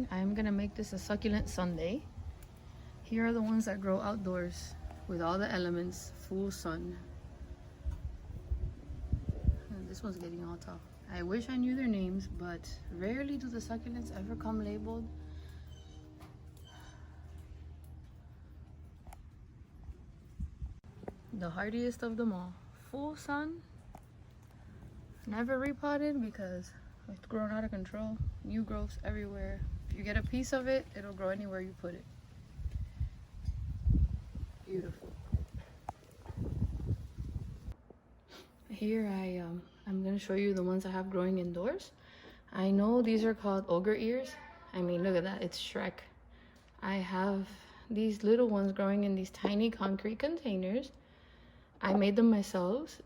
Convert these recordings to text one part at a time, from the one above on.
morning. I'm gonna make this a succulent Sunday. Here are the ones that grow outdoors with all the elements, full sun. And this one's getting all tall. I wish I knew their names, but rarely do the succulents ever come labeled. The hardiest of them all. Full sun. Never repotted because it's grown out of control. New growths everywhere. If you get a piece of it, it'll grow anywhere you put it. Beautiful. Here I'm gonna show you the ones I have growing indoors. I know these are called ogre ears. I mean, look at that, it's Shrek. I have these little ones growing in these tiny concrete containers. I made them myself.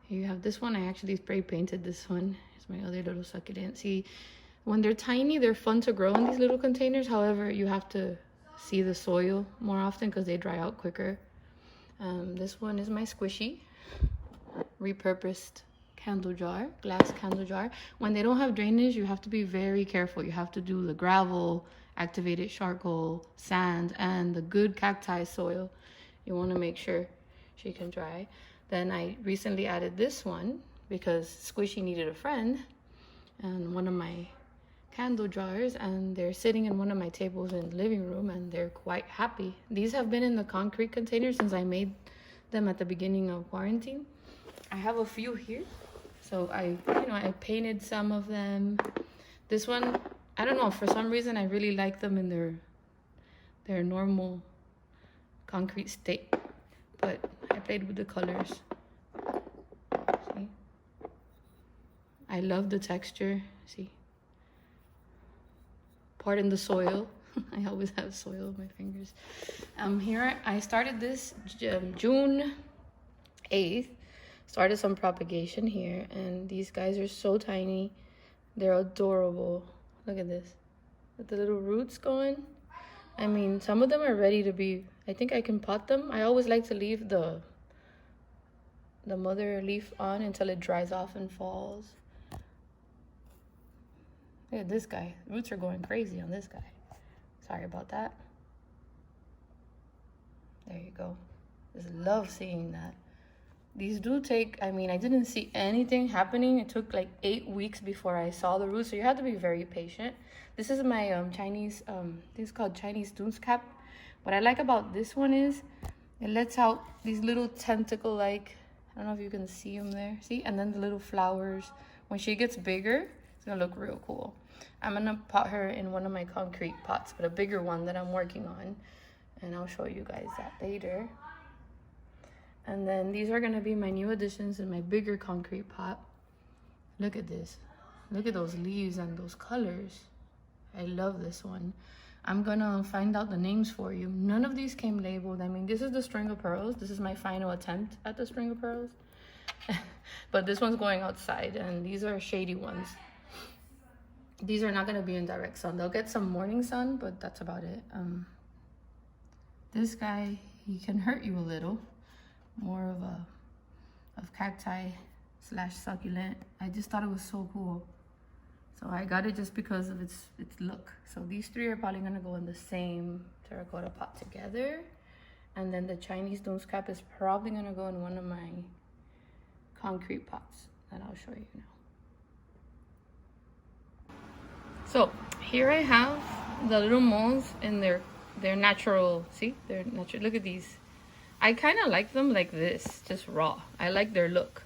Here you have this one. I actually spray painted this one. It's my other little succulent. See, when they're tiny, they're fun to grow in these little containers. However, you have to see the soil more often because they dry out quicker. This one is my squishy, repurposed candle jar, glass candle jar. When they don't have drainage, you have to be very careful. You have to do the gravel, activated charcoal, sand, and the good cacti soil. You want to make sure she can dry. Then I recently added this one because Squishy needed a friend, and one of my candle jars, and they're sitting in one of my tables in the living room, and they're quite happy. These have been in the concrete container since I made them at the beginning of quarantine. I have a few here, so I painted some of them. This one, I don't know, for some reason I really like them in their normal concrete state, but I played with the colors. See, I love the texture. See, pardon the soil. I always have soil on my fingers. Here I started this June 8th. Started some propagation here, and these guys are so tiny. They're adorable. Look at this, with the little roots going. I mean, some of them are ready to be, I think I can pot them. I always like to leave the mother leaf on until it dries off and falls. Look at this guy. Roots are going crazy on this guy. Sorry about that. There you go. Just love seeing that. These do take, I mean, I didn't see anything happening. It took like 8 weeks before I saw the roots, so you have to be very patient. This is my Chinese, this is called Chinese Dunce Cap. What I like about this one is it lets out these little tentacle-like, I don't know if you can see them there. See? And then the little flowers. When she gets bigger, it's gonna look real cool. I'm gonna pot her in one of my concrete pots, but a bigger one that I'm working on. And I'll show you guys that later. And then these are gonna be my new additions in my bigger concrete pot. Look at this. Look at those leaves and those colors. I love this one. I'm gonna find out the names for you. None of these came labeled. I mean, this is the string of pearls. This is my final attempt at the string of pearls. But this one's going outside, and these are shady ones. These are not gonna be in direct sun. They'll get some morning sun, but that's about it. This guy, he can hurt you a little. More of cacti / succulent. I just thought it was so cool. So I got it just because of its look. So these three are probably gonna go in the same terracotta pot together. And then the Chinese Dunce Cap is probably gonna go in one of my concrete pots that I'll show you now. So here I have the little moles in their natural, see? They're natural, look at these. I kind of like them like this, just raw. I like their look.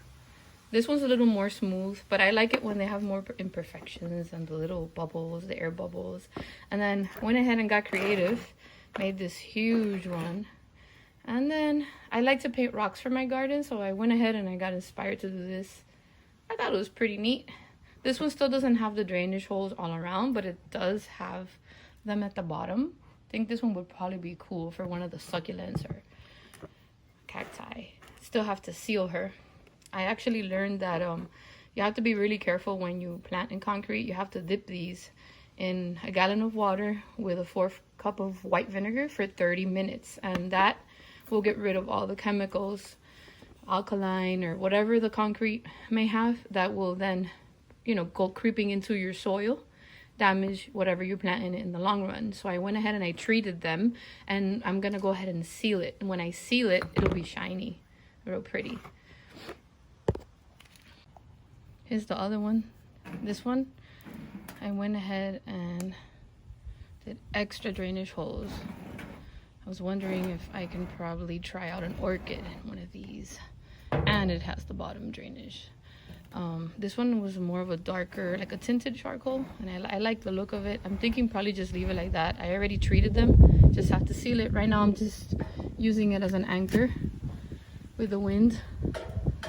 This one's a little more smooth, but I like it when they have more imperfections and the little bubbles, the air bubbles. And then went ahead and got creative, made this huge one. And then I like to paint rocks for my garden, so I went ahead and I got inspired to do this. I thought it was pretty neat. This one still doesn't have the drainage holes all around, but it does have them at the bottom. I think this one would probably be cool for one of the succulents or cacti. Still have to seal her. I actually learned that you have to be really careful when you plant in concrete. You have to dip these in a gallon of water with a 4th cup of white vinegar for 30 minutes, and that will get rid of all the chemicals, alkaline or whatever the concrete may have, that will then, you know, go creeping into your soil damage whatever you plant in it in the long run. So I went ahead and I treated them, and I'm gonna go ahead and seal it. And when I seal it, it'll be shiny, real pretty. Here's the other one. This one, I went ahead and did extra drainage holes. I was wondering if I can probably try out an orchid in one of these. And it has the bottom drainage. This one was more of a darker, like a tinted charcoal, and I like the look of it. I'm thinking probably just leave it like that. I already treated them, just have to seal it. Right now I'm just using it as an anchor with the wind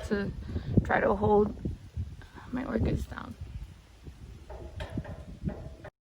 to try to hold my orchids down.